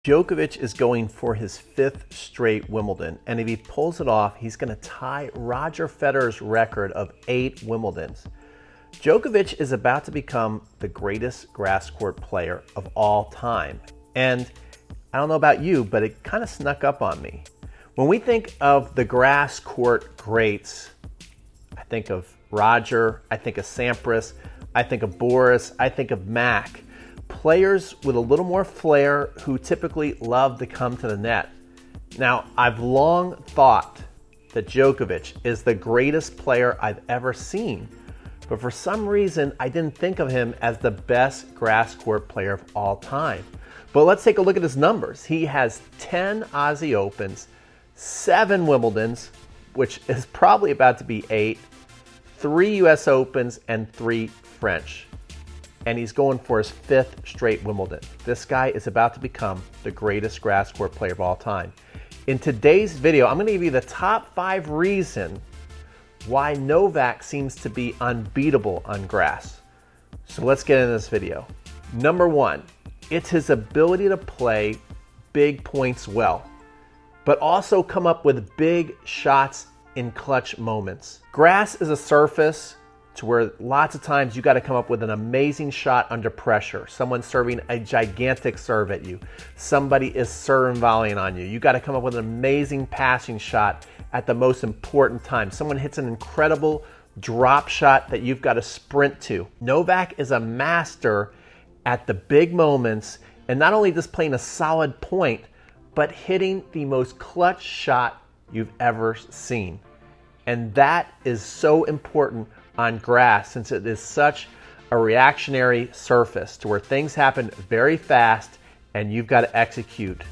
Djokovic is going for his fifth straight Wimbledon, and if he pulls it off, he's going to tie Roger Federer's record of 8 Wimbledons. Djokovic is about to become the greatest grass court player of all time, and I don't know about you, but it kind of snuck up on me. When we think of the grass court greats, I think of Roger, I think of Sampras, I think of Boris, I think of Mac. Players with a little more flair who typically love to come to the net. Now, I've long thought that Djokovic is the greatest player I've ever seen, but for some reason, I didn't think of him as the best grass court player of all time. But let's take a look at his numbers. He has 10 Aussie Opens, 7 Wimbledons, which is probably about to be 8, 3 US Opens, and 3 French. And he's going for his 5th straight Wimbledon. This guy is about to become the greatest grass court player of all time. In today's video, I'm going to give you the top 5 reasons why Novak seems to be unbeatable on grass. So let's get into this video. Number 1, it's his ability to play big points well, but also come up with big shots in clutch moments. Grass is a surface to where lots of times you got to come up with an amazing shot under pressure. Someone's serving a gigantic serve at you. Somebody is serving volleying on you. You got to come up with an amazing passing shot at the most important time. Someone hits an incredible drop shot that you've got to sprint to. Novak is a master at the big moments, and not only just playing a solid point, but hitting the most clutch shot you've ever seen. And that is so important on grass, since it is such a reactionary surface to where things happen very fast and you've got to execute.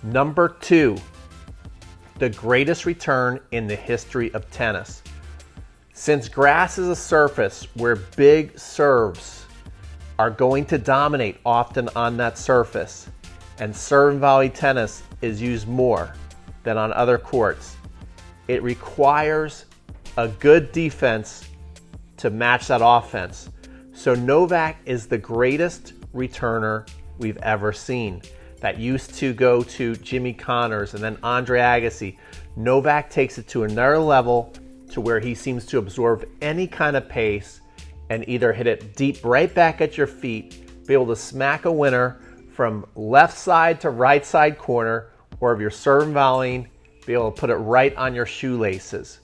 Number 2, the greatest return in the history of tennis. Since grass is a surface where big serves are going to dominate often on that surface, and serve and volley tennis is used more than on other courts, it requires a good defense to match that offense. So Novak is the greatest returner we've ever seen. That used to go to Jimmy Connors and then Andre Agassi. Novak takes it to another level to where he seems to absorb any kind of pace and either hit it deep right back at your feet, be able to smack a winner from left side to right side corner, or if you're serving volleying, be able to put it right on your shoelaces.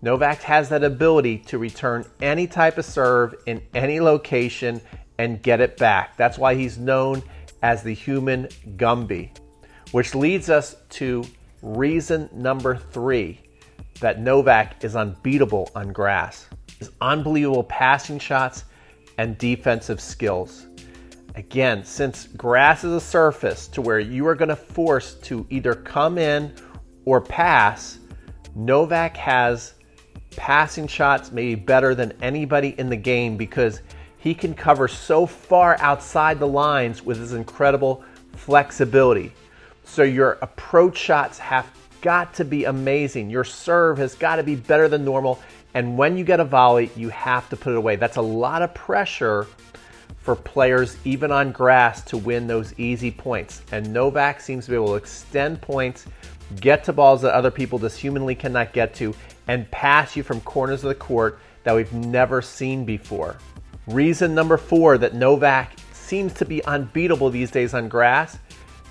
Novak has that ability to return any type of serve in any location and get it back. That's why he's known as the human Gumby, which leads us to reason number 3 that Novak is unbeatable on grass. His unbelievable passing shots and defensive skills. Again, since grass is a surface to where you are going to force to either come in or pass, Novak has passing shots maybe better than anybody in the game because he can cover so far outside the lines with his incredible flexibility. So your approach shots have got to be amazing. Your serve has got to be better than normal. And when you get a volley, you have to put it away. That's a lot of pressure for players, even on grass, to win those easy points. And Novak seems to be able to extend points, get to balls that other people just humanly cannot get to, and pass you from corners of the court that we've never seen before. Reason number 4 that Novak seems to be unbeatable these days on grass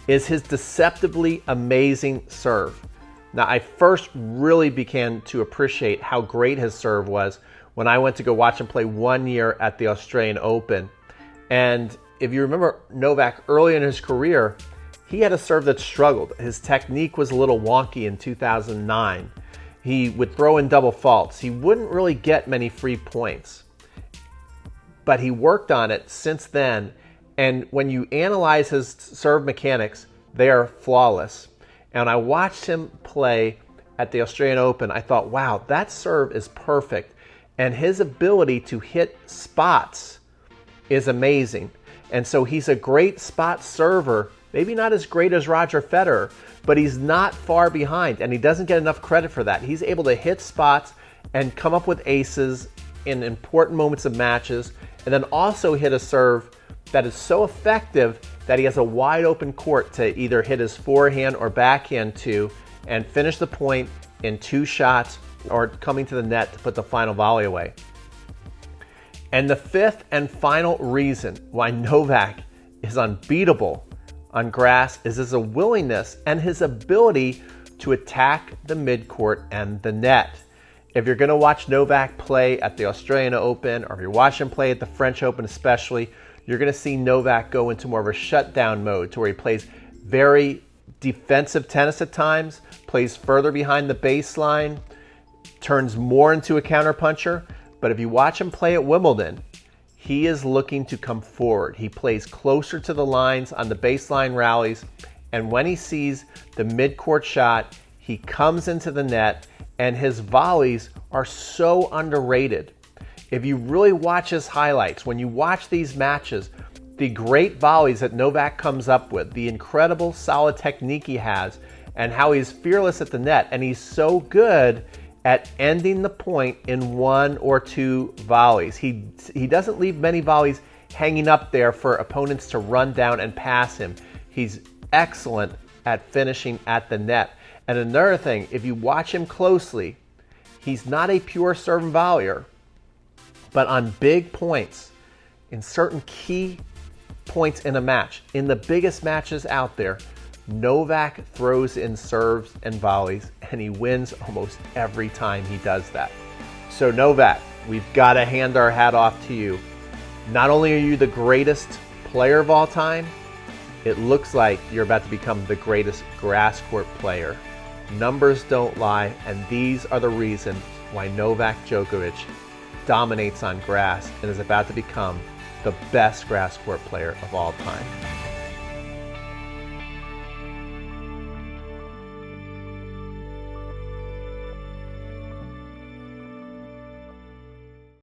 is his deceptively amazing serve. Now, I first really began to appreciate how great his serve was when I went to go watch him play 1 year at the Australian Open. And if you remember Novak early in his career, he had a serve that struggled. His technique was a little wonky in 2009. He would throw in double faults. He wouldn't really get many free points. But he worked on it since then. And when you analyze his serve mechanics, they are flawless. And I watched him play at the Australian Open. I thought, wow, that serve is perfect. And his ability to hit spots is amazing. And so he's a great spot server. Maybe not as great as Roger Federer, but he's not far behind, and he doesn't get enough credit for that. He's able to hit spots and come up with aces in important moments of matches, and then also hit a serve that is so effective that he has a wide open court to either hit his forehand or backhand to and finish the point in 2 shots or coming to the net to put the final volley away. And the fifth and final reason why Novak is unbeatable on grass is his willingness and his ability to attack the midcourt and the net. If you're going to watch Novak play at the Australian Open, or if you're watching him play at the French Open especially, you're going to see Novak go into more of a shutdown mode to where he plays very defensive tennis at times, plays further behind the baseline, turns more into a counterpuncher. But if you watch him play at Wimbledon, he is looking to come forward. He plays closer to the lines on the baseline rallies, and when he sees the midcourt shot, he comes into the net, and his volleys are so underrated. If you really watch his highlights, when you watch these matches, the great volleys that Novak comes up with, the incredible solid technique he has, and how he's fearless at the net, and he's so good at ending the point in 1 or 2 volleys. He doesn't leave many volleys hanging up there for opponents to run down and pass him. He's excellent at finishing at the net. And another thing, if you watch him closely, he's not a pure serve and volleyer, but on big points, in certain key points in a match, in the biggest matches out there, Novak throws in serves and volleys, and he wins almost every time he does that. So Novak, we've got to hand our hat off to you. Not only are you the greatest player of all time, it looks like you're about to become the greatest grass court player. Numbers don't lie, and these are the reasons why Novak Djokovic dominates on grass and is about to become the best grass court player of all time.